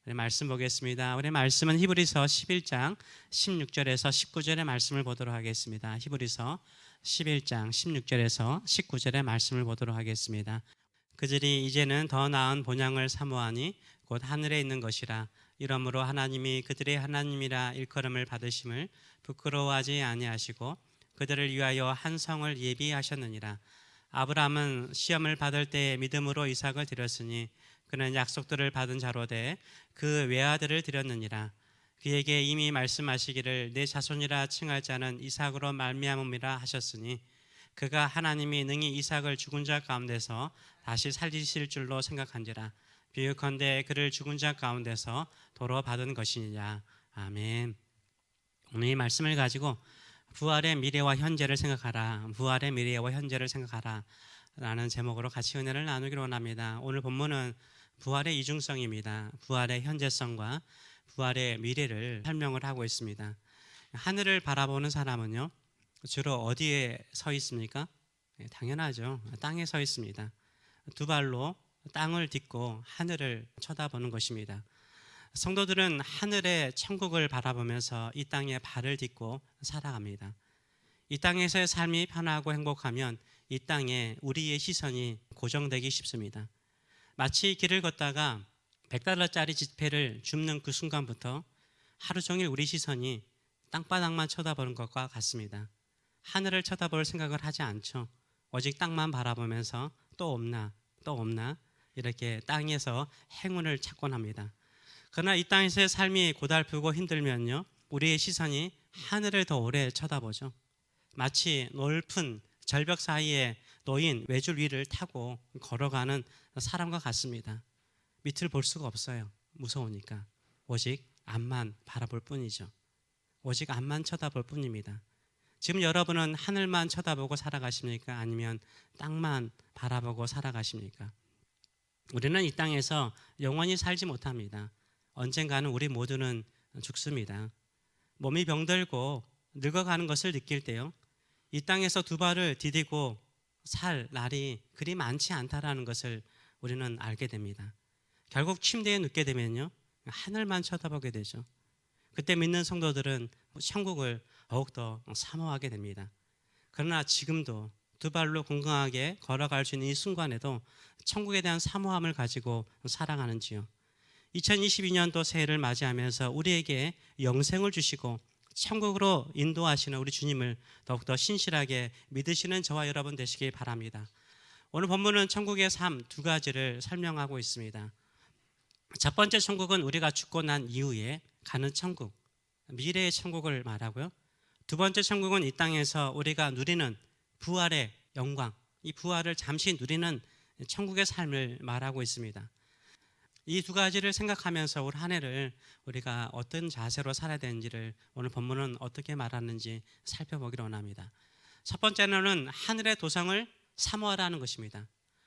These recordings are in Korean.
우리 말씀 보겠습니다. 우리 말씀은 히브리서 11장 16절에서 19절의 말씀을 보도록 하겠습니다. 히브리서 11장 16절에서 19절의 말씀을 보도록 하겠습니다. 그들이 이제는 더 나은 본향을 사모하니 곧 하늘에 있는 것이라. 이러므로 하나님이 그들의 하나님이라 일컬음을 받으심을 부끄러워하지 아니하시고 그들을 위하여 한 성을 예비하셨느니라. 아브라함은 시험을 받을 때에 믿음으로 이삭을 드렸으니 그는 약속들을 받은 자로되 그 외아들을 드렸느니라. 그에게 이미 말씀하시기를 내 자손이라 칭할 자는 이삭으로 말미암음이라 하셨으니 그가 하나님이 능히 이삭을 죽은 자 가운데서 다시 살리실 줄로 생각한지라. 비유컨대 그를 죽은 자 가운데서 도로 받은 것이니라. 아멘. 오늘 이 말씀을 가지고 부활의 미래와 현재를 생각하라. 부활의 미래와 현재를 생각하라 라는 제목으로 같이 은혜를 나누기로 원합니다. 오늘 본문은 부활의 이중성입니다. 부활의 현재성과 부활의 미래를 설명을 하고 있습니다. 하늘을 바라보는 사람은요, 주로 어디에 서 있습니까? 당연하죠. 땅에 서 있습니다. 두 발로 땅을 딛고 하늘을 쳐다보는 것입니다. 성도들은 하늘의 천국을 바라보면서 이 땅에 발을 딛고 살아갑니다. 이 땅에서의 삶이 편하고 행복하면 이 땅에 우리의 시선이 고정되기 쉽습니다. 마치 길을 걷다가 $100짜리 지폐를 줍는 그 순간부터 하루 종일 우리 시선이 땅바닥만 쳐다보는 것과 같습니다. 하늘을 쳐다볼 생각을 하지 않죠. 오직 땅만 바라보면서 또 없나 이렇게 땅에서 행운을 찾곤 합니다. 그러나 이 땅에서의 삶이 고달프고 힘들면요, 우리의 시선이 하늘을 더 오래 쳐다보죠. 마치 높은 절벽 사이에 놓인 외줄 위를 타고 걸어가는 사람과 같습니다. 밑을 볼 수가 없어요. 무서우니까. 오직 앞만 바라볼 뿐이죠. 오직 앞만 쳐다볼 뿐입니다. 지금 여러분은 하늘만 쳐다보고 살아가십니까? 아니면 땅만 바라보고 살아가십니까? 우리는 이 땅에서 영원히 살지 못합니다. 언젠가는 우리 모두는 죽습니다. 몸이 병들고 늙어가는 것을 느낄 때요, 이 땅에서 두 발을 디디고 살 날이 그리 많지 않다라는 것을 우리는 알게 됩니다. 결국 침대에 눕게 되면요, 하늘만 쳐다보게 되죠. 그때 믿는 성도들은 천국을 더욱더 사모하게 됩니다. 그러나 지금도 두 발로 건강하게 걸어갈 수 있는 이 순간에도 천국에 대한 사모함을 가지고 살아가는지요. 2022년도 새해를 맞이하면서 우리에게 영생을 주시고 천국으로 인도하시는 우리 주님을 더욱더 신실하게 믿으시는 저와 여러분 되시길 바랍니다. 오늘 본문은 천국의 삶 두 가지를 설명하고 있습니다. 첫 번째 천국은 우리가 죽고 난 이후에 가는 천국, 미래의 천국을 말하고요. 두 번째 천국은 이 땅에서 우리가 누리는 부활의 영광, 이 부활을 잠시 누리는 천국의 삶을 말하고 있습니다. 이 두 가지를 생각하면서 올 한 해를 우리가 어떤 자세로 살아야 되는지를 오늘 본문은 어떻게 말하는지 살펴보기로 원합니다. 첫 번째는 하늘의 도성을 사모하라는 것입니다.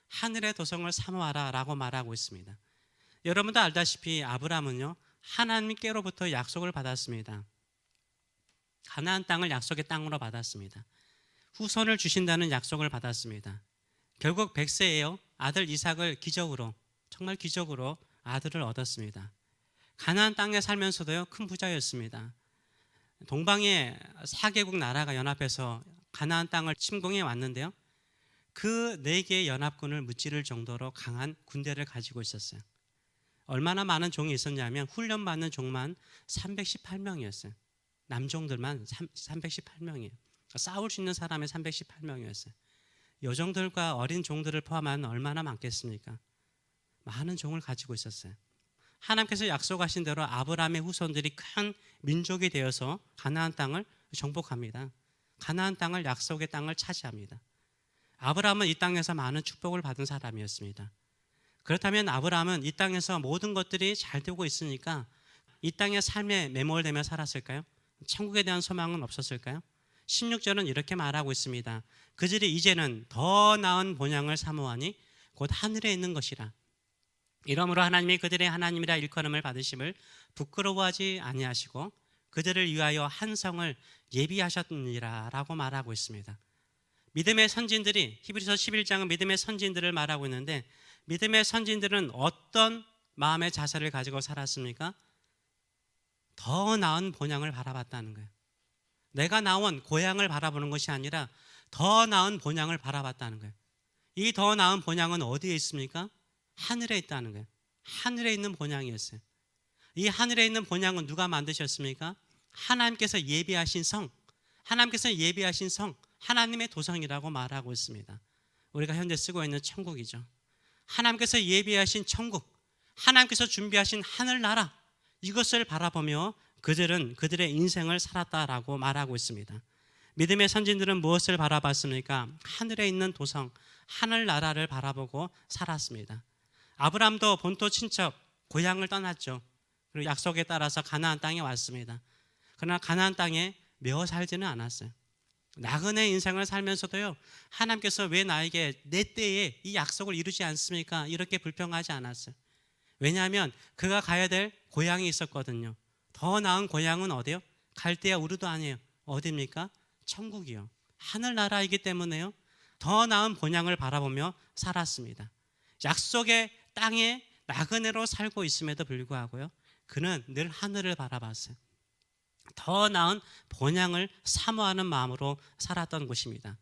하늘의 도성을 사모하라 라고 말하고 있습니다. 여러분도 알다시피 아브라함은요, 하나님께로부터 약속을 받았습니다. 가나안 땅을 약속의 땅으로 받았습니다. 후손을 주신다는 약속을 받았습니다. 결국 100세에요, 아들 이삭을 기적으로, 정말 기적으로 아들을 얻었습니다. 가나안 땅에 살면서도요, 큰 부자였습니다. 동방의 4개국 나라가 연합해서 가나안 땅을 침공해 왔는데요, 그 4개의 연합군을 무찌를 정도로 강한 군대를 가지고 있었어요. 얼마나 많은 종이 있었냐면 훈련받는 종만 318명이었어요. 남종들만 318명이에요. 싸울 수 있는 사람이 318명이었어요. 여종들과 어린 종들을 포함하면 얼마나 많겠습니까? 많은 종을 가지고 있었어요. 하나님께서 약속하신 대로 아브라함의 후손들이 큰 민족이 되어서 가나안 땅을 정복합니다. 가나안 땅을, 약속의 땅을 차지합니다. 아브라함은 이 땅에서 많은 축복을 받은 사람이었습니다. 그렇다면 아브라함은 이 땅에서 모든 것들이 잘 되고 있으니까 이 땅의 삶에 매몰되며 살았을까요? 천국에 대한 소망은 없었을까요? 16절은 이렇게 말하고 있습니다. 그들이 이제는 더 나은 본향을 사모하니 곧 하늘에 있는 것이라. 이러므로 하나님이 그들의 하나님이라 일컬음을 받으심을 부끄러워하지 아니하시고 그들을 위하여 한 성을 예비하셨느니라 라고 말하고 있습니다. 믿음의 선진들이, 히브리서 11장은 믿음의 선진들을 말하고 있는데, 믿음의 선진들은 어떤 마음의 자세를 가지고 살았습니까? 더 나은 본향을 바라봤다는 거예요. 내가 나온 고향을 바라보는 것이 아니라 더 나은 본향을 바라봤다는 거예요. 이 더 나은 본향은 어디에 있습니까? 하늘에 있다는 거예요. 하늘에 있는 본향이었어요. 이 하늘에 있는 본향은 누가 만드셨습니까? 하나님께서 예비하신 성, 하나님께서 예비하신 성, 하나님의 도성이라고 말하고 있습니다. 우리가 현재 쓰고 있는 천국이죠. 하나님께서 예비하신 천국, 하나님께서 준비하신 하늘나라, 이것을 바라보며 그들은 그들의 인생을 살았다라고 말하고 있습니다. 믿음의 선진들은 무엇을 바라봤습니까? 하늘에 있는 도성, 하늘나라를 바라보고 살았습니다. 아브라함도 본토 친척, 고향을 떠났죠. 그리고 약속에 따라서 가나안 땅에 왔습니다. 그러나 가나안 땅에 매어 살지는 않았어요. 나그네 인생을 살면서도요, 하나님께서 왜 나에게 내 때에 이 약속을 이루지 않습니까? 이렇게 불평하지 않았어요. 왜냐하면 그가 가야 될 고향이 있었거든요. 더 나은 고향은 어디요? 갈대아 우르도 아니에요. 어디입니까? 천국이요. 하늘나라이기 때문에요, 더 나은 본향을 바라보며 살았습니다. 약속의 땅에 나그네로 살고 있음에도 불구하고요, 그는 늘 하늘을 바라봤어요. 더 나은 본향을 사모하는 마음으로 살았던 곳입니다.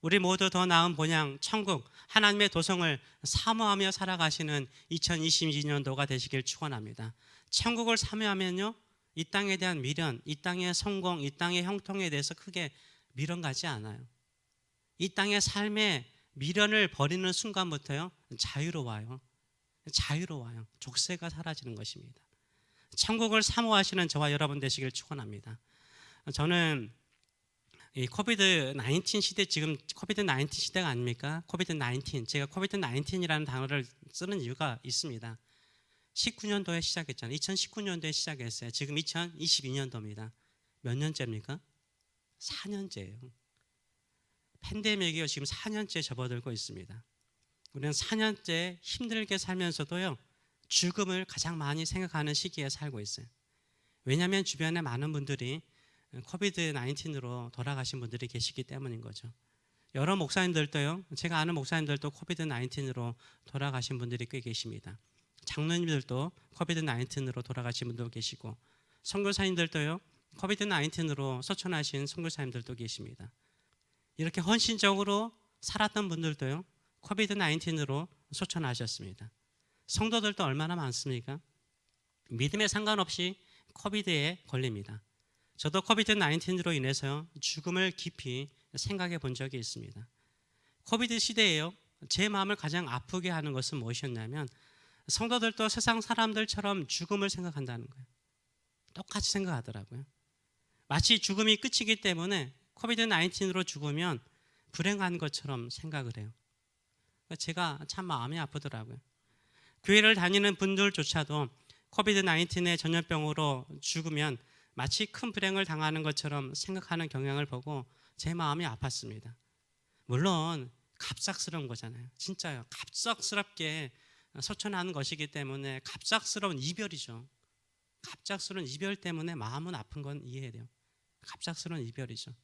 우리 모두 더 나은 본향, 천국, 하나님의 도성을 사모하며 살아가시는 2022년도가 되시길 축원합니다. 천국을 사모하면요, 이 땅에 대한 미련, 이 땅의 성공, 이 땅의 형통에 대해서 크게 미련 가지 않아요. 이 땅의 삶의 미련을 버리는 순간부터요, 자유로워요. 자유로워요. 족쇄가 사라지는 것입니다. 천국을 사모하시는 저와 여러분 되시길 축원합니다. 저는 이 코비드 19 시대, 지금 코비드 19 시대가 아닙니까? 코비드 19, 제가 코비드 19이라는 단어를 쓰는 이유가 있습니다. 19년도에 시작했잖아요. 2019년도에 시작했어요. 지금 2022년도입니다. 몇 년째입니까? 4년째예요. 팬데믹이 지금 4년째 접어들고 있습니다. 우리는 4년째 힘들게 살면서도요, 죽음을 가장 많이 생각하는 시기에 살고 있어요. 왜냐하면 주변에 많은 분들이 코비드 19으로 돌아가신 분들이 계시기 때문인 거죠. 여러 목사님들도요, 제가 아는 목사님들도 코비드 19으로 돌아가신 분들이 꽤 계십니다. 장로님들도 코비드 19으로 돌아가신 분도 계시고, 선교사님들도요, 코비드 19으로 소천하신 선교사님들도 계십니다. 이렇게 헌신적으로 살았던 분들도요, 코비드 19으로 소천하셨습니다. 성도들도 얼마나 많습니까? 믿음에 상관없이 코비드에 걸립니다. 저도 코비드 19으로 인해서 죽음을 깊이 생각해 본 적이 있습니다. 코비드 시대에요, 제 마음을 가장 아프게 하는 것은 무엇이었냐면, 성도들도 세상 사람들처럼 죽음을 생각한다는 거예요. 똑같이 생각하더라고요. 마치 죽음이 끝이기 때문에 코비드 19으로 죽으면 불행한 것처럼 생각을 해요. 제가 참 마음이 아프더라고요. 교회를 다니는 분들조차도 코비드 19의 전염병으로 죽으면 마치 큰 불행을 당하는 것처럼 생각하는 경향을 보고 제 마음이 아팠습니다. 물론 갑작스러운 거잖아요. 진짜요. 갑작스럽게 소천하는 것이기 때문에 갑작스러운 이별이죠. 갑작스러운 이별 때문에 마음은 아픈 건 이해해야 돼요. 갑작스러운 이별이죠.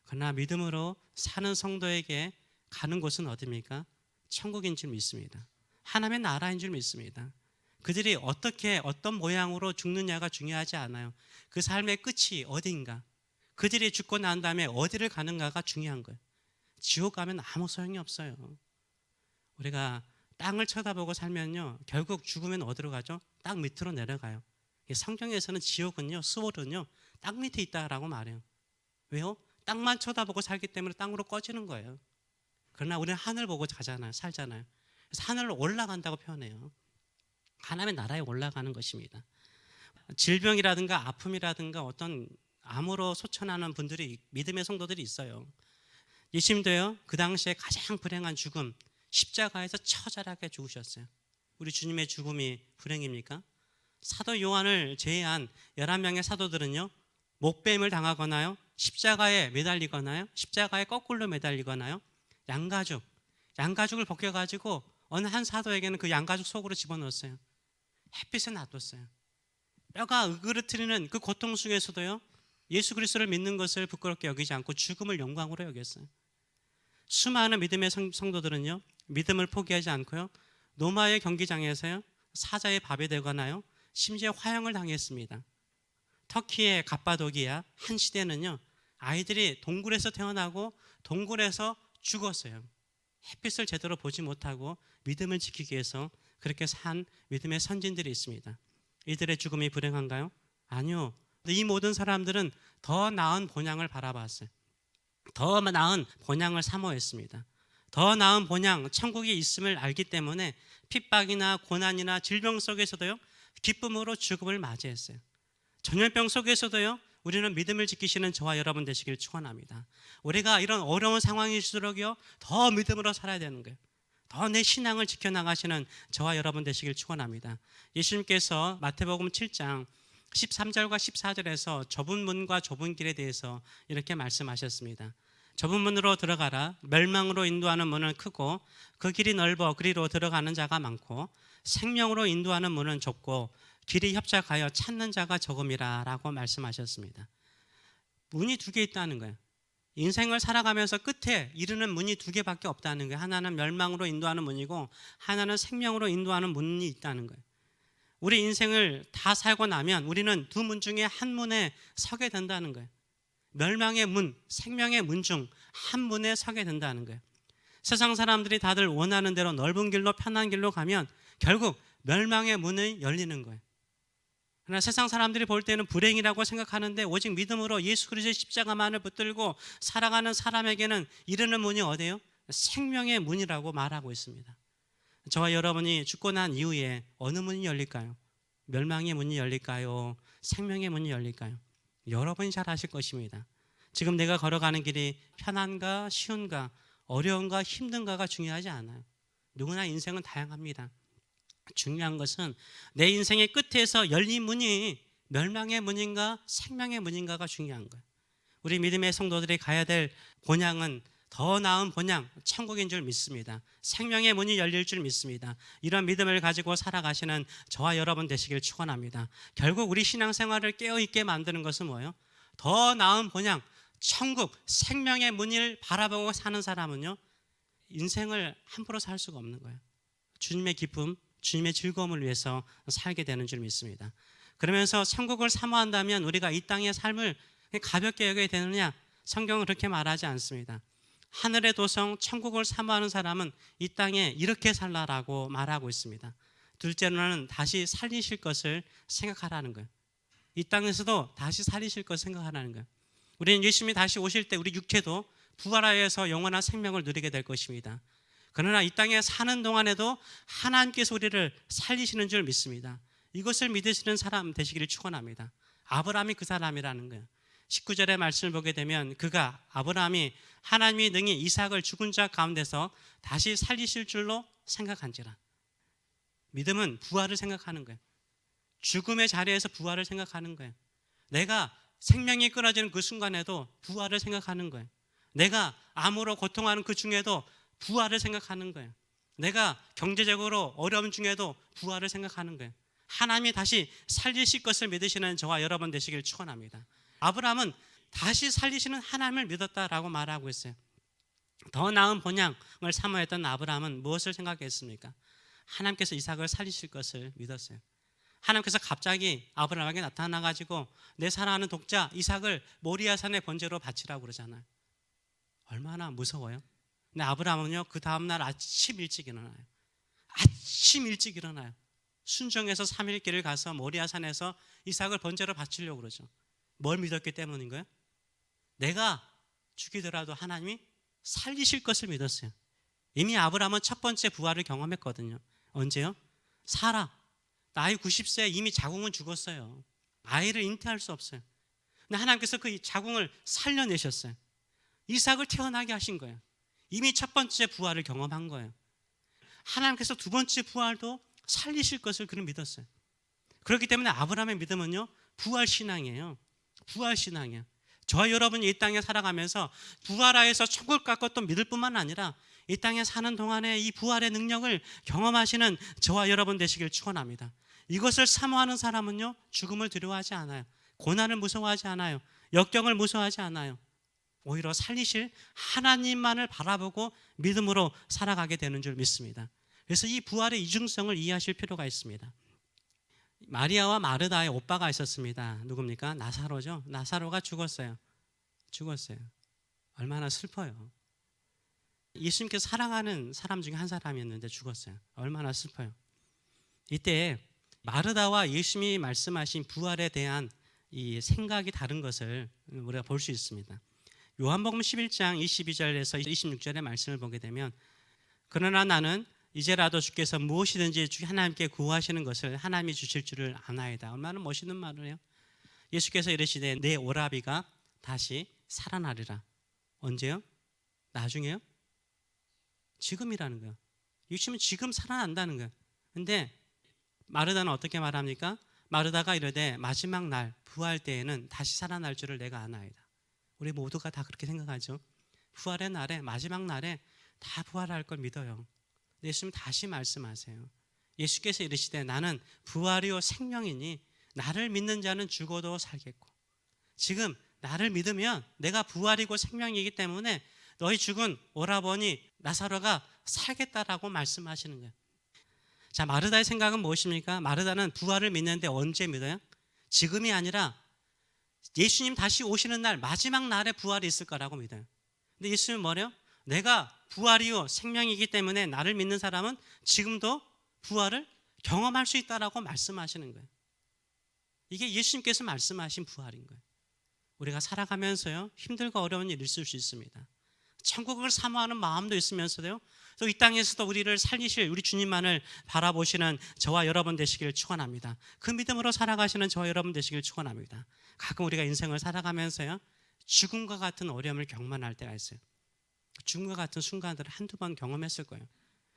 그러나 믿음으로 사는 성도에게 가는 곳은 어디입니까? 천국인 줄 믿습니다. 하나님의 나라인 줄 믿습니다. 그들이 어떻게 어떤 모양으로 죽느냐가 중요하지 않아요. 그 삶의 끝이 어디인가, 그들이 죽고 난 다음에 어디를 가는가가 중요한 거예요. 지옥 가면 아무 소용이 없어요. 우리가 땅을 쳐다보고 살면요, 결국 죽으면 어디로 가죠? 땅 밑으로 내려가요. 성경에서는 지옥은요, 수월은요, 땅 밑에 있다라고 말해요. 왜요? 땅만 쳐다보고 살기 때문에 땅으로 꺼지는 거예요. 그러나 우리는 하늘 보고 가잖아요, 살잖아요. 그래서 하늘로 올라간다고 표현해요. 하나님의 나라에 올라가는 것입니다. 질병이라든가 아픔이라든가 어떤 암으로 소천하는 분들이, 믿음의 성도들이 있어요. 예수님도요, 그 당시에 가장 불행한 죽음, 십자가에서 처절하게 죽으셨어요. 우리 주님의 죽음이 불행입니까? 사도 요한을 제외한 11명의 사도들은요, 목뱀을 당하거나요, 십자가에 매달리거나요, 십자가에 거꾸로 매달리거나요, 양가죽을 벗겨가지고 어느 한 사도에게는 그 양가죽 속으로 집어넣었어요. 햇빛에 놔뒀어요. 뼈가 으그러뜨리는 그 고통 속에서도요, 예수 그리스도를 믿는 것을 부끄럽게 여기지 않고 죽음을 영광으로 여겼어요. 수많은 믿음의 성도들은요, 믿음을 포기하지 않고요, 로마의 경기장에서요, 사자의 밥이 되거나요, 심지어 화형을 당했습니다. 터키의 갑바도기아 한 시대는요, 아이들이 동굴에서 태어나고 동굴에서 죽었어요. 햇빛을 제대로 보지 못하고 믿음을 지키기 위해서 그렇게 산 믿음의 선진들이 있습니다. 이들의 죽음이 불행한가요? 아니요. 이 모든 사람들은 더 나은 본향을 바라봤어요. 더 나은 본향을 사모했습니다. 더 나은 본향, 천국이 있음을 알기 때문에 핍박이나 고난이나 질병 속에서도요, 기쁨으로 죽음을 맞이했어요. 전염병 속에서도요, 우리는 믿음을 지키시는 저와 여러분 되시길 축원합니다. 우리가 이런 어려운 상황일수록요, 더 믿음으로 살아야 되는 거예요. 더 내 신앙을 지켜나가시는 저와 여러분 되시길 축원합니다. 예수님께서 마태복음 7장 13절과 14절에서 좁은 문과 좁은 길에 대해서 이렇게 말씀하셨습니다. 좁은 문으로 들어가라. 멸망으로 인도하는 문은 크고 그 길이 넓어 그리로 들어가는 자가 많고 생명으로 인도하는 문은 좁고 길이 협착하여 찾는 자가 적음이라 라고 말씀하셨습니다. 문이 두 개 있다는 거예요. 인생을 살아가면서 끝에 이르는 문이 두 개밖에 없다는 거예요. 하나는 멸망으로 인도하는 문이고 하나는 생명으로 인도하는 문이 있다는 거예요. 우리 인생을 다 살고 나면 우리는 두 문 중에 한 문에 서게 된다는 거예요. 멸망의 문, 생명의 문 중 한 문에 서게 된다는 거예요. 세상 사람들이 다들 원하는 대로 넓은 길로 편한 길로 가면 결국 멸망의 문이 열리는 거예요. 그러나 세상 사람들이 볼 때는 불행이라고 생각하는데 오직 믿음으로 예수 그리스도의 십자가만을 붙들고 살아가는 사람에게는 이르는 문이 어디예요? 생명의 문이라고 말하고 있습니다. 저와 여러분이 죽고 난 이후에 어느 문이 열릴까요? 멸망의 문이 열릴까요? 생명의 문이 열릴까요? 여러분이 잘 아실 것입니다. 지금 내가 걸어가는 길이 편한가 쉬운가 어려운가 힘든가가 중요하지 않아요. 누구나 인생은 다양합니다. 중요한 것은 내 인생의 끝에서 열린 문이 멸망의 문인가 생명의 문인가가 중요한 거예요. 우리 믿음의 성도들이 가야 될 본향은 더 나은 본향, 천국인 줄 믿습니다. 생명의 문이 열릴 줄 믿습니다. 이런 믿음을 가지고 살아가시는 저와 여러분 되시길 축원합니다. 결국 우리 신앙생활을 깨어있게 만드는 것은 뭐예요? 더 나은 본향, 천국, 생명의 문을 바라보고 사는 사람은요, 인생을 함부로 살 수가 없는 거예요. 주님의 기쁨, 주님의 즐거움을 위해서 살게 되는 줄 믿습니다. 그러면서 천국을 사모한다면 우리가 이 땅의 삶을 가볍게 여겨야 되느냐? 성경은 그렇게 말하지 않습니다. 하늘의 도성 천국을 사모하는 사람은 이 땅에 이렇게 살라라고 말하고 있습니다. 둘째로는 다시 살리실 것을 생각하라는 거예요. 이 땅에서도 다시 살리실 것을 생각하라는 거예요. 우리는 예수님이 다시 오실 때 우리 육체도 부활하여서 영원한 생명을 누리게 될 것입니다. 그러나 이 땅에 사는 동안에도 하나님께서 우리를 살리시는 줄 믿습니다. 이것을 믿으시는 사람 되시기를 축원합니다. 아브라함이 그 사람이라는 거예요. 19절의 말씀을 보게 되면 그가 아브라함이 하나님이 능히 이삭을 죽은 자 가운데서 다시 살리실 줄로 생각한지라. 믿음은 부활을 생각하는 거예요. 죽음의 자리에서 부활을 생각하는 거예요. 내가 생명이 끊어지는 그 순간에도 부활을 생각하는 거예요. 내가 암으로 고통하는 그 중에도 부활을 생각하는 거예요. 내가 경제적으로 어려움 중에도 부활을 생각하는 거예요. 하나님이 다시 살리실 것을 믿으시는 저와 여러분 되시길 축원합니다. 아브라함은 다시 살리시는 하나님을 믿었다라고 말하고 있어요. 더 나은 본향을 사모했던 아브라함은 무엇을 생각했습니까? 하나님께서 이삭을 살리실 것을 믿었어요. 하나님께서 갑자기 아브라함에게 나타나가지고 내 사랑하는 독자 이삭을 모리아산의 번제로 바치라고 그러잖아요. 얼마나 무서워요. 근데 아브라함은요, 그 다음날 아침 일찍 일어나요. 아침 일찍 일어나요. 순종해서 3일 길을 가서 모리아산에서 이삭을 번제로 바치려고 그러죠. 뭘 믿었기 때문인 거예요? 내가 죽이더라도 하나님이 살리실 것을 믿었어요. 이미 아브라함은 첫 번째 부활을 경험했거든요. 언제요? 사라. 나이 90세 이미 자궁은 죽었어요. 아이를 잉태할 수 없어요. 근데 하나님께서 그 자궁을 살려내셨어요. 이삭을 태어나게 하신 거예요. 이미 첫 번째 부활을 경험한 거예요. 하나님께서 두 번째 부활도 살리실 것을 그는 믿었어요. 그렇기 때문에 아브라함의 믿음은요, 부활신앙이에요. 부활신앙이에요. 저와 여러분이 이 땅에 살아가면서 부활하여서 천국을 갖고 또 믿을 뿐만 아니라 이 땅에 사는 동안에 이 부활의 능력을 경험하시는 저와 여러분 되시길 축원합니다. 이것을 사모하는 사람은요, 죽음을 두려워하지 않아요. 고난을 무서워하지 않아요. 역경을 무서워하지 않아요. 오히려 살리실 하나님만을 바라보고 믿음으로 살아가게 되는 줄 믿습니다. 그래서 이 부활의 이중성을 이해하실 필요가 있습니다. 마리아와 마르다의 오빠가 있었습니다. 누굽니까? 나사로죠. 나사로가 죽었어요. 얼마나 슬퍼요. 예수님께서 사랑하는 사람 중에 한 사람이었는데 죽었어요. 얼마나 슬퍼요. 이때 마르다와 예수님이 말씀하신 부활에 대한 이 생각이 다른 것을 우리가 볼 수 있습니다. 요한복음 11장 22절에서 26절의 말씀을 보게 되면, 그러나 나는 이제라도 주께서 무엇이든지 하나님께 구하시는 것을 하나님이 주실 줄을 아나이다. 얼마나 멋있는 말이에요. 예수께서 이르시되 내 오라비가 다시 살아나리라. 언제요? 나중에요? 지금이라는 거예요. 예수님은 지금 살아난다는 거예요. 근데 마르다는 어떻게 말합니까? 마르다가 이르되 마지막 날 부활 때에는 다시 살아날 줄을 내가 아나이다. 우리 모두가 다 그렇게 생각하죠. 부활의 날에, 마지막 날에 다 부활할 걸 믿어요. 예수님 다시 말씀하세요. 예수께서 이르시되 나는 부활이요 생명이니 나를 믿는 자는 죽어도 살겠고. 지금 나를 믿으면 내가 부활이고 생명이기 때문에 너희 죽은 오라버니 나사로가 살겠다라고 말씀하시는 거예요. 자, 마르다의 생각은 무엇입니까? 마르다는 부활을 믿는데 언제 믿어요? 지금이 아니라 예수님 다시 오시는 날, 마지막 날에 부활이 있을 거라고 믿어요. 근데 예수님은 뭐래요? 내가 부활이요 생명이기 때문에 나를 믿는 사람은 지금도 부활을 경험할 수 있다라고 말씀하시는 거예요. 이게 예수님께서 말씀하신 부활인 거예요. 우리가 살아가면서요 힘들고 어려운 일이 있을 수 있습니다. 천국을 사모하는 마음도 있으면서도요, 또 이 땅에서도 우리를 살리실 우리 주님만을 바라보시는 저와 여러분 되시기를 축원합니다. 그 믿음으로 살아가시는 저와 여러분 되시기를 축원합니다. 가끔 우리가 인생을 살아가면서요 죽음과 같은 어려움을 경험할 때가 있어요. 죽음과 같은 순간들을 한두 번 경험했을 거예요.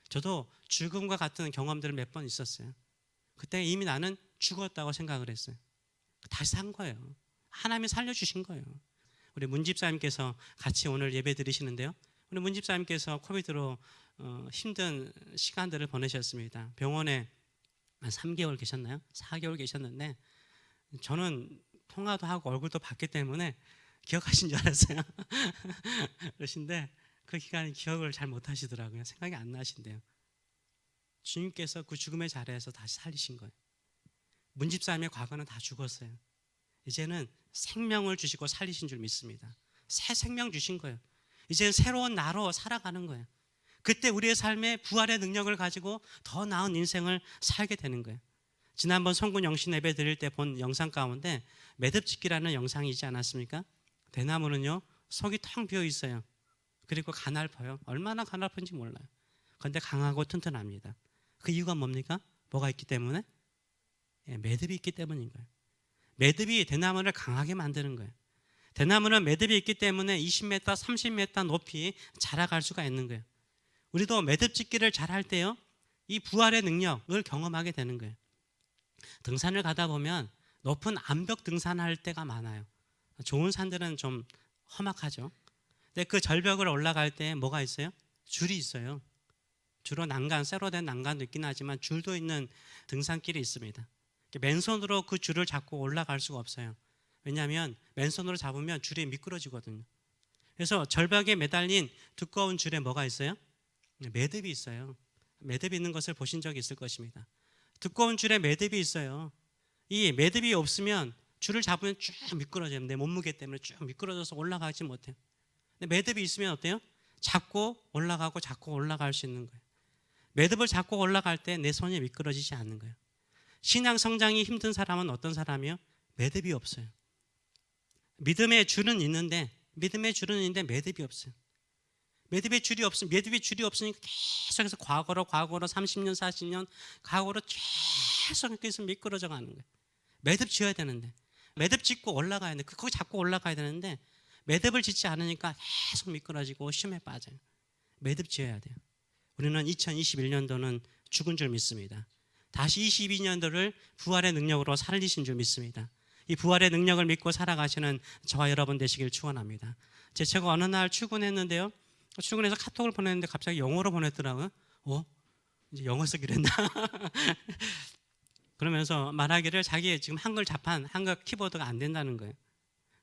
저도 죽음과 같은 경험들을 몇 번 있었어요. 그때 이미 나는 죽었다고 생각을 했어요. 다시 산 거예요. 하나님이 살려주신 거예요. 우리 문집사님께서 같이 오늘 예배 드리시는데요, 우리 문집사님께서 코비드로 힘든 시간들을 보내셨습니다. 병원에 한 3개월 계셨나요? 4개월 계셨는데 저는 통화도 하고 얼굴도 봤기 때문에 기억하신 줄 알았어요. 그러신데 그 기간에 기억을 잘 못하시더라고요. 생각이 안 나신대요. 주님께서 그 죽음의 자리에서 다시 살리신 거예요. 문집사님의 과거는 다 죽었어요. 이제는 생명을 주시고 살리신 줄 믿습니다. 새 생명 주신 거예요. 이제는 새로운 나로 살아가는 거예요. 그때 우리의 삶에 부활의 능력을 가지고 더 나은 인생을 살게 되는 거예요. 지난번 성군 영신 예배 드릴 때 본 영상 가운데 매듭짓기라는 영상이 있지 않았습니까? 대나무는요 속이 텅 비어 있어요. 그리고 가냘퍼요. 얼마나 가냘픈지 몰라요. 그런데 강하고 튼튼합니다. 그 이유가 뭡니까? 뭐가 있기 때문에? 매듭이 있기 때문인 거예요. 매듭이 대나무를 강하게 만드는 거예요. 대나무는 매듭이 있기 때문에 20m, 30m 높이 자라갈 수가 있는 거예요. 우리도 매듭짓기를 잘할 때요, 이 부활의 능력을 경험하게 되는 거예요. 등산을 가다 보면 높은 암벽 등산할 때가 많아요. 좋은 산들은 좀 험악하죠. 근데 그 절벽을 올라갈 때 뭐가 있어요? 줄이 있어요. 주로 난간, 쇠로 된 난간도 있긴 하지만 줄도 있는 등산길이 있습니다. 맨손으로 그 줄을 잡고 올라갈 수가 없어요. 왜냐하면 맨손으로 잡으면 줄이 미끄러지거든요. 그래서 절벽에 매달린 두꺼운 줄에 뭐가 있어요? 매듭이 있어요. 매듭이 있는 것을 보신 적이 있을 것입니다. 두꺼운 줄에 매듭이 있어요. 이 매듭이 없으면 줄을 잡으면 쭉 미끄러져요. 내 몸무게 때문에 쭉 미끄러져서 올라가지 못해요. 근데 매듭이 있으면 어때요? 잡고 올라가고 잡고 올라갈 수 있는 거예요. 매듭을 잡고 올라갈 때 내 손이 미끄러지지 않는 거예요. 신앙 성장이 힘든 사람은 어떤 사람이요? 매듭이 없어요. 믿음의 줄은 있는데 매듭이 없어요. 매듭의 줄이 없으니까 계속해서 과거로 30년 40년 과거로 계속해서 미끄러져 가는 거예요. 매듭 지어야 되는데, 매듭 짓고 올라가야 돼. 거기 잡고 올라가야 되는데 매듭을 짓지 않으니까 계속 미끄러지고 시험에 빠져요. 매듭 지어야 돼요. 우리는 2021년도는 죽은 줄 믿습니다. 다시 22년도를 부활의 능력으로 살리신 줄 믿습니다. 이 부활의 능력을 믿고 살아가시는 저와 여러분 되시길 축원합니다. 제가 어느 날 출근했는데요, 출근해서 카톡을 보냈는데 갑자기 영어로 보냈더라고요. 이제 영어 쓰기로 했나? 그러면서 말하기를 자기 지금 한글 키보드가 안 된다는 거예요.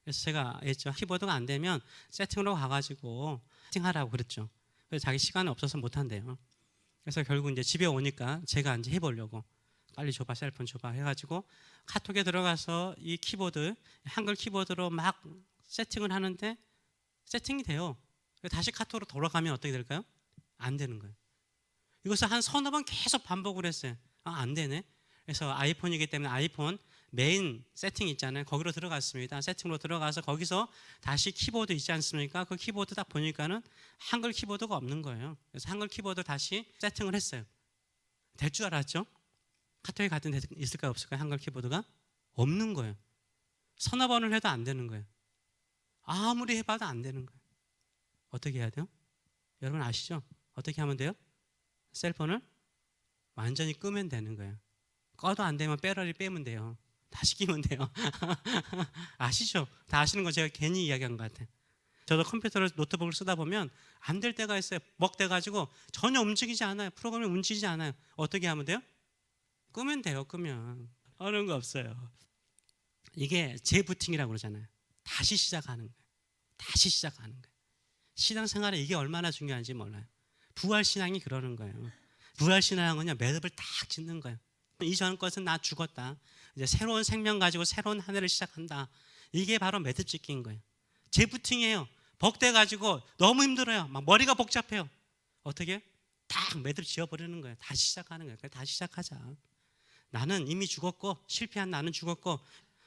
그래서 제가 했죠. 키보드가 안 되면 세팅으로 가가지고 세팅하라고 그랬죠. 그래서 자기 시간이 없어서 못 한대요. 그래서 결국 이제 집에 오니까 제가 이제 해보려고 빨리 줘봐, 셀폰 줘봐 해가지고 카톡에 들어가서 이 키보드, 한글 키보드로 막 세팅을 하는데 세팅이 돼요. 다시 카톡으로 돌아가면 어떻게 될까요? 안 되는 거예요. 이것을 한 서너 번 계속 반복을 했어요. 안 되네. 그래서 아이폰이기 때문에 아이폰 메인 세팅 있잖아요. 거기로 들어갔습니다. 세팅으로 들어가서 거기서 다시 키보드 있지 않습니까? 그 키보드 딱 보니까는 한글 키보드가 없는 거예요. 그래서 한글 키보드 다시 세팅을 했어요. 될 줄 알았죠? 카톡에 같은 데 있을까요? 없을까요? 한글 키보드가 없는 거예요. 서너 번을 해도 안 되는 거예요. 아무리 해봐도 안 되는 거예요. 어떻게 해야 돼요? 여러분 아시죠? 어떻게 하면 돼요? 셀폰을 완전히 끄면 되는 거예요. 꺼도 안 되면 배터리 빼면 돼요. 다시 끼면 돼요. 아시죠? 다 아시는 거 제가 괜히 이야기한 것 같아요. 저도 컴퓨터를 노트북을 쓰다 보면 안 될 때가 있어요. 먹대가지고 전혀 움직이지 않아요. 프로그램이 움직이지 않아요. 어떻게 하면 돼요? 끄면 돼요. 끄면 어려운 거 없어요. 이게 재부팅이라고 그러잖아요. 다시 시작하는 거예요. 다시 시작하는 거예요. 신앙생활에 이게 얼마나 중요한지 몰라요. 부활신앙이 그러는 거예요. 부활신앙은요, 매듭을 딱 짓는 거예요. 이전 것은 나 죽었다. 이제 새로운 생명 가지고 새로운 한 해를 시작한다. 이게 바로 매듭 짓기인 거예요. 재부팅이에요. 벅대 가지고 너무 힘들어요. 막 머리가 복잡해요. 어떻게? 딱 매듭 지어버리는 거예요. 다시 시작하는 거예요. 다시 시작하자. 나는 이미 죽었고, 실패한 나는 죽었고,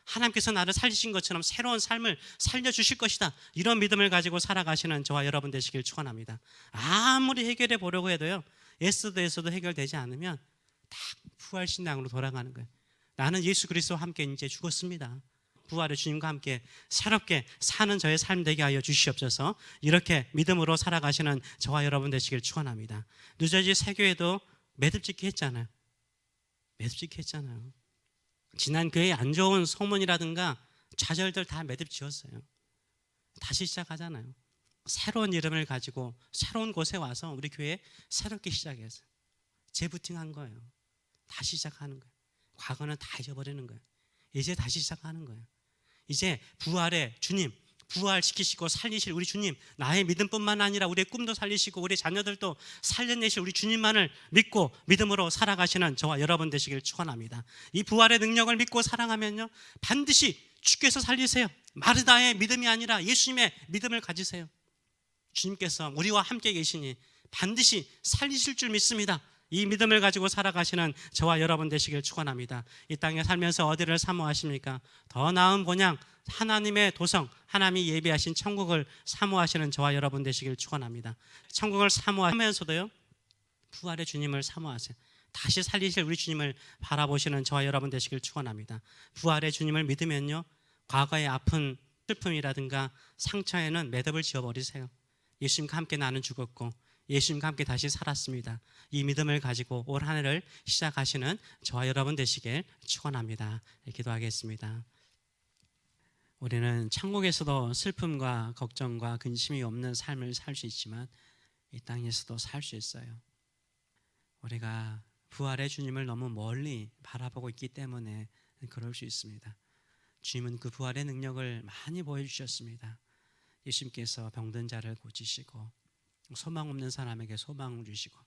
하나님께서 나를 살리신 것처럼 새로운 삶을 살려주실 것이다. 이런 믿음을 가지고 살아가시는 저와 여러분 되시길 축원합니다. 아무리 해결해 보려고 해도요, 애써도 해결되지 않으면 딱 부활신앙으로 돌아가는 거예요. 나는 예수 그리스도와 함께 이제 죽었습니다. 부활의 주님과 함께 새롭게 사는 저의 삶 되게 하여 주시옵소서. 이렇게 믿음으로 살아가시는 저와 여러분 되시길 축원합니다. 뉴저지 세교회도 매듭짓기 했잖아요. 매듭짓기 했잖아요. 지난 교회에 안 좋은 소문이라든가 좌절들 다 매듭 지었어요. 다시 시작하잖아요. 새로운 이름을 가지고 새로운 곳에 와서 우리 교회 새롭게 시작했어요. 재부팅한 거예요. 다시 시작하는 거예요. 과거는 다 잊어버리는 거예요. 이제 다시 시작하는 거예요. 이제 부활의 주님, 부활시키시고 살리실 우리 주님, 나의 믿음뿐만 아니라 우리의 꿈도 살리시고 우리 자녀들도 살려내실 우리 주님만을 믿고 믿음으로 살아가시는 저와 여러분 되시길 축원합니다. 이 부활의 능력을 믿고 살아가면요, 반드시 주께서 살리세요. 마르다의 믿음이 아니라 예수님의 믿음을 가지세요. 주님께서 우리와 함께 계시니 반드시 살리실 줄 믿습니다. 이 믿음을 가지고 살아가시는 저와 여러분 되시길 축원합니다. 이 땅에 살면서 어디를 사모하십니까? 더 나은 본향, 하나님의 도성, 하나님이 예비하신 천국을 사모하시는 저와 여러분 되시길 축원합니다. 천국을 사모하면서도요, 부활의 주님을 사모하세요. 다시 살리실 우리 주님을 바라보시는 저와 여러분 되시길 축원합니다. 부활의 주님을 믿으면요, 과거의 아픈 슬픔이라든가 상처에는 매듭을 지어버리세요. 예수님과 함께 나는 죽었고 예수님과 함께 다시 살았습니다. 이 믿음을 가지고 올 한 해를 시작하시는 저와 여러분 되시길 축원합니다. 기도하겠습니다. 우리는 천국에서도 슬픔과 걱정과 근심이 없는 삶을 살 수 있지만 이 땅에서도 살 수 있어요. 우리가 부활의 주님을 너무 멀리 바라보고 있기 때문에 그럴 수 있습니다. 주님은 그 부활의 능력을 많이 보여주셨습니다. 예수님께서 병든 자를 고치시고 소망 없는 사람에게 소망을 주시고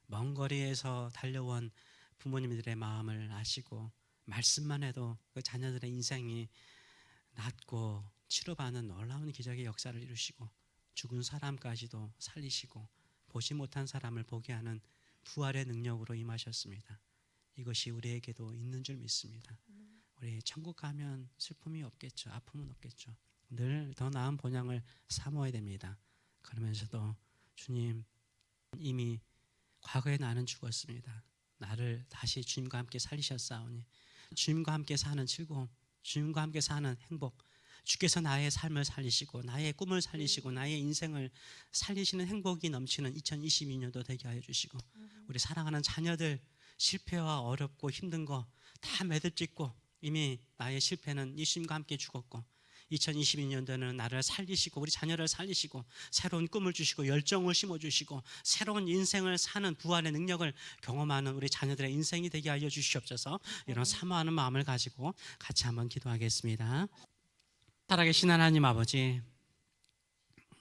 먼 거리에서 달려온 부모님들의 마음을 아시고 말씀만 해도 그 자녀들의 인생이 낫고 치료받는 놀라운 기적의 역사를 이루시고 죽은 사람까지도 살리시고 보지 못한 사람을 보게 하는 부활의 능력으로 임하셨습니다. 이것이 우리에게도 있는 줄 믿습니다. 우리 천국 가면 슬픔이 없겠죠. 아픔은 없겠죠. 늘 더 나은 본향을 사모해야 됩니다. 그러면서도 주님, 이미 과거에 나는 죽었습니다. 나를 다시 주님과 함께 살리셨사오니 주님과 함께 사는 즐거움, 주님과 함께 사는 행복, 주께서 나의 삶을 살리시고 나의 꿈을 살리시고 나의 인생을 살리시는 행복이 넘치는 2022년도 되게 하여 주시고 우리 사랑하는 자녀들 실패와 어렵고 힘든 거 다 매듭짓고 이미 나의 실패는 예수님과 함께 죽었고 2022년도에는 나를 살리시고 우리 자녀를 살리시고 새로운 꿈을 주시고 열정을 심어주시고 새로운 인생을 사는 부활의 능력을 경험하는 우리 자녀들의 인생이 되게 하여 주시옵소서. 이런 사모하는 마음을 가지고 같이 한번 기도하겠습니다. 살아계신 하나님 아버지,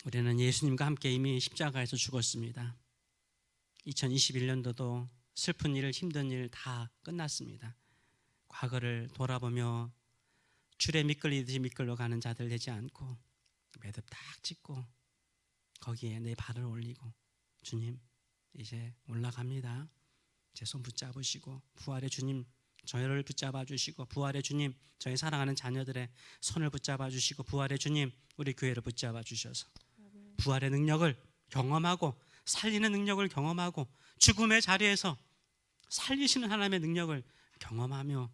우리는 예수님과 함께 이미 십자가에서 죽었습니다. 2021년도도 슬픈 일, 힘든 일 다 끝났습니다. 과거를 돌아보며 줄에 미끌리듯이 미끌러 가는 자들 되지 않고 매듭 딱 짓고 거기에 내 발을 올리고 주님 이제 올라갑니다. 제 손 붙잡으시고 부활의 주님 저를 붙잡아 주시고 부활의 주님 저희 사랑하는 자녀들의 손을 붙잡아 주시고 부활의 주님 우리 교회를 붙잡아 주셔서 부활의 능력을 경험하고 살리는 능력을 경험하고 죽음의 자리에서 살리시는 하나님의 능력을 경험하며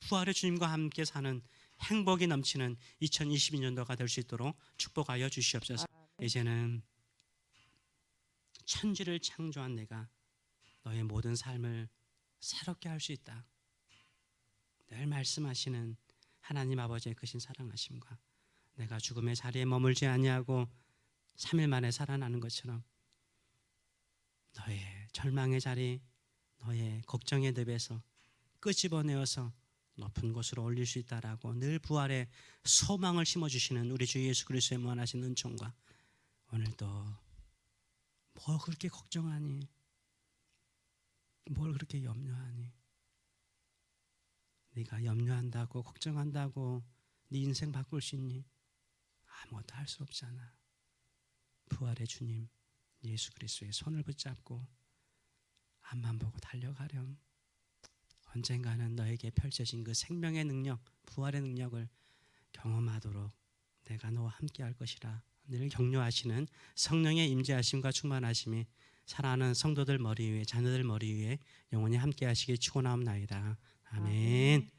부활의 주님과 함께 사는 행복이 넘치는 2022년도가 될 수 있도록 축복하여 주시옵소서. 이제는 천지를 창조한 내가 너의 모든 삶을 새롭게 할 수 있다. 늘 말씀하시는 하나님 아버지의 크신 사랑하심과 내가 죽음의 자리에 머물지 아니하고 3일 만에 살아나는 것처럼 너의 절망의 자리, 너의 걱정의 늪에서 끄집어내어서 높은 곳으로 올릴 수 있다라고 늘 부활의 소망을 심어주시는 우리 주 예수 그리스도의 무한하신 은총과 오늘도 뭘 그렇게 걱정하니? 뭘 그렇게 염려하니? 네가 염려한다고 걱정한다고 네 인생 바꿀 수 있니? 아무것도 할 수 없잖아. 부활의 주님 예수 그리스도의 손을 붙잡고 앞만 보고 달려가렴. 언젠가는 너에게 펼쳐진 그 생명의 능력, 부활의 능력을 경험하도록 내가 너와 함께 할 것이라 늘 격려하시는 성령의 임재하심과 충만하심이 사랑하는 성도들 머리 위에 자녀들 머리 위에 영원히 함께 하시길 축원하옵나이다. 아멘.